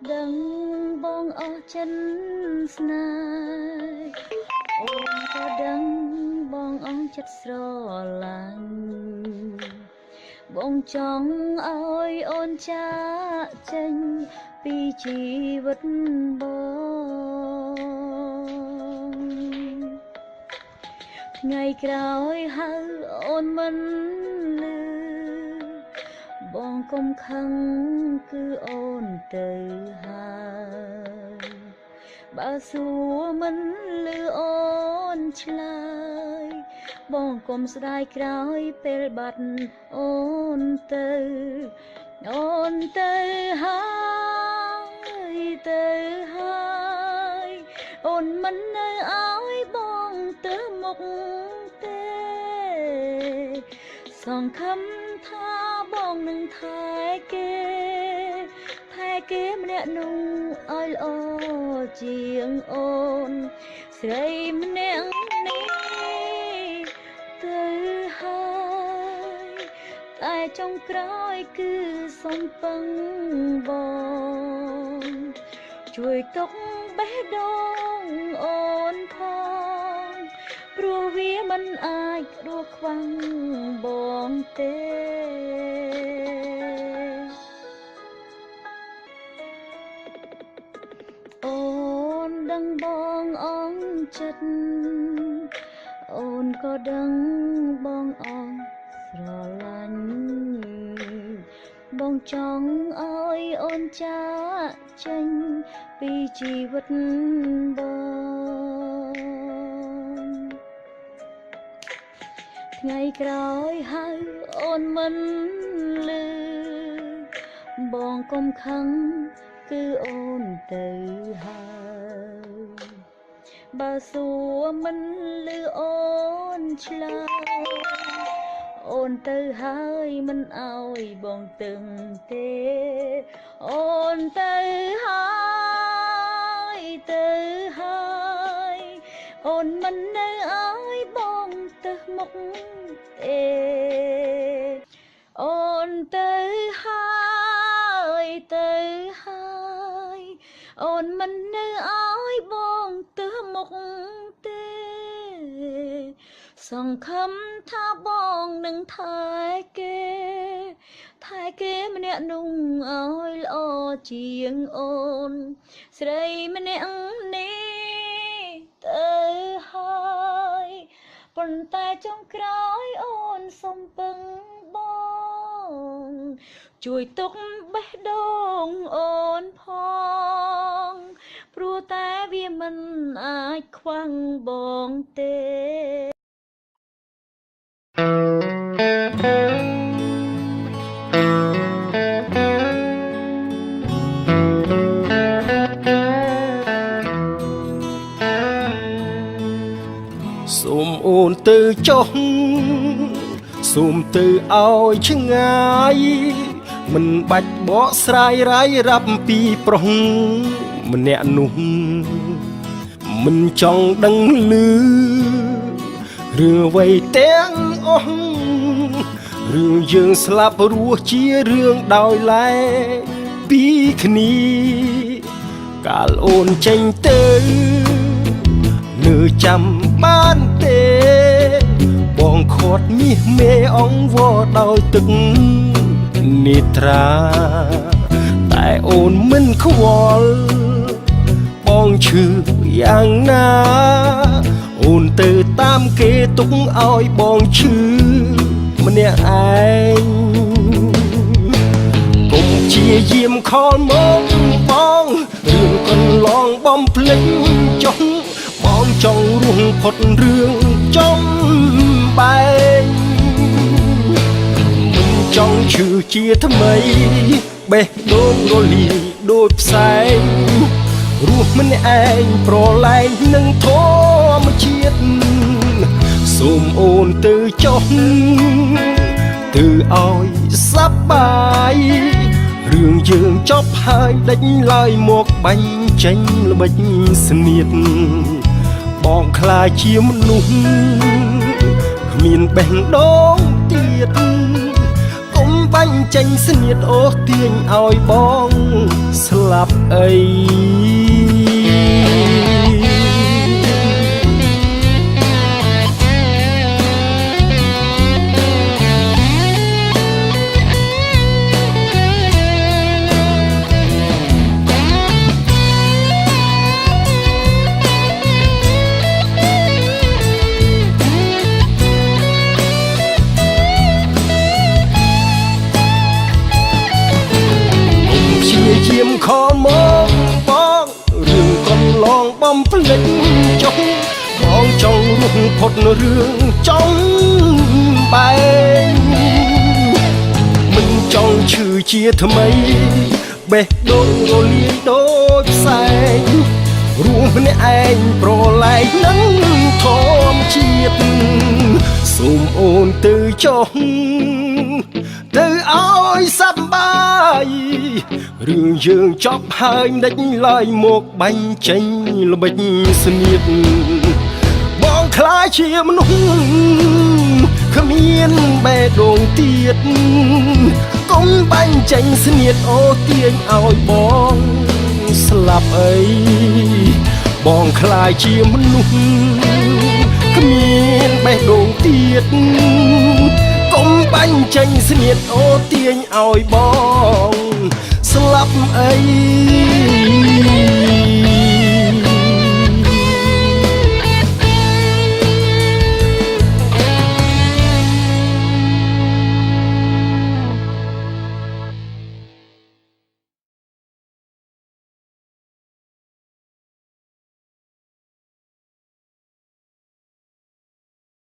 ដឹងបងអស់ចិនស្នេហ៍អូនក៏ដឹងបងអស់ចិត្តស្រឡាញ់បងចង់ឲ្យអូនចាកចេញពីជីវិតបងថ្ងៃក្រោយហៅអូនមិនលឺបងកុំខឹងគឺអូនទៅហើយបើសួរមិនលឺអូនឆ្លើយបងកុំស្ដាយក្រោយពេលបាត់អូនទៅអូនទៅហើយទៅហើយអូនមិននៅឲ្យបងទៅមុខទេសង្ឃឹមថាបងនឹងថែគេម្នាក់នោះឲ្យល្អជាងអូនស្រីម្នាក់នេះទៅហើយតែចុងក្រោយគឺសុំពឹងបងជួយទុកបេះដូងអូនផងព្រោះវាមិនអាចរស់ខ្វាំងបងទេអូនដឹងបងអងចិត្តអូនក៏ដឹងបងអងស្រឡាញ់បងចង់ឲ្យអូនចាកចេញពីជីវិតបងថ្ងៃក្រោយហៅអូនមិនលឺបងកុំខឹងគឺអូនទៅហើយបើសួរមិនលឺអូនឆ្លើយអូនទៅហើយមិនអោយបងទឹងទេអូនទៅហើយទៅហើយអូនមិននៅឲ្យបងទៅមុខទេអូនទៅហើយទៅហើយអូនមិននៅឲ្យបងទៅមុខទេសង្ឃឹមថាបងនឹងថែគេម្នាក់នោះឲ្យល្អជាងអូនស្រីម្នាក់នេះទៅហើយប៉ុន្តែចុងក្រោយអូនសុំពឹងបងជួយទុកបេះដូងអូនផងព្រោះតែវាមិនអាចខ្វាំងបងទេសូមអូនទៅចុះសូមទៅឲ្យឆ្ងាយមិនបាច់បកស្រាយរាយរាប់ពីប្រុសម្នាក់នោះមិនចង់ដឹងឮរឿងអ្វីទាំងអស់រឿងយើងស្លាប់រស់ជារឿងដោយឡែពីគ្នាកាលអូនចេញទៅនៅចាំបានទេបងខាត់មាសមេអង្វរដោយទឹកនេត្រាតែអូនមិនខ្វល់បងឈឺយ៉ាងណាអូនទៅតាមគេទុកឲ្យបងឈឺម្នាក់ឯងកុំជាយាមខលមកបងរឿងកន្លងបំភ្លេចចុះបងចង់រស់ផុតរឿងចំបែងមិនចង់ឈឺជាថ្មីបេះដូងរលាយដូចផ្សែងរស់ម្នាក់ឯងប្រឡែងនឹងធម្មជាតិសូមអូនទៅចុះទៅឲ្យសប្បាយរឿងយើងចប់ហើយដេញឡើយមកបាញ់ចេញល្បិចស្នៀតបងខ្លាចជាមនុស្សគ្មានបេះដូងទៀតកុំបាញ់ចេញស្នៀតអូសទាញឲ្យបង ស្លាប់អីជាមខលមកបងរឿងកន្លងបំភ្លេចចុះបងចង់រស់ផុតរឿងចង់បែងមិនចង់ឈឺជាថ្មីបេះដូងរលាយដូចផ្សែងរួមម្នាក់ឯងប្រឡែកនឹងធម្មជាតិសូមអូនទៅចុះទៅឲ្យសប្បាយរឿងយើងចប់ហើយមិនដេចឡើយមកបាញ់ចេញល្បិចស្នៀតបងខ្លាចជាមនុស្សគ្មានបេះដូងទៀតកុំបាញ់ចេញស្នៀតអូទាញឲ្យបងស្លាប់អីបងខ្លាចជាមនុស្សគ្មានបេះដូងទៀតកុំបាញ់ចេញស្នៀតអូទាញឲ្យបងស្លាប់អី